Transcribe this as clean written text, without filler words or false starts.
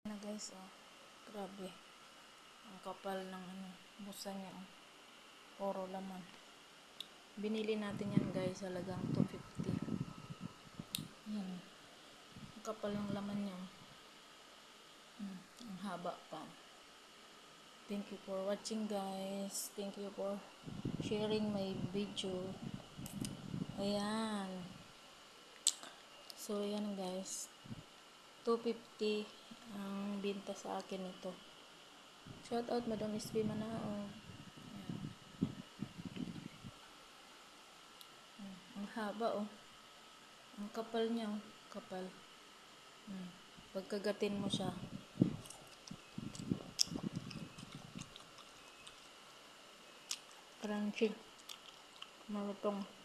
Na guys, oh. Grabe. Ang kapal ng musa niya, oh. Puro laman. Binili natin yan guys, halagang 250. Yan. Ang kapal ng laman niya. Ang haba pa. Thank you for watching guys. Thank you for sharing my video. Ayan. So, ayan guys. 250 ang binta sa akin ito. Shout out Madam SB Manao. Ang haba, oh. Ang kapal niya, oh. Kapal. Pagkagatin mo siya. Crunchy. Malutong.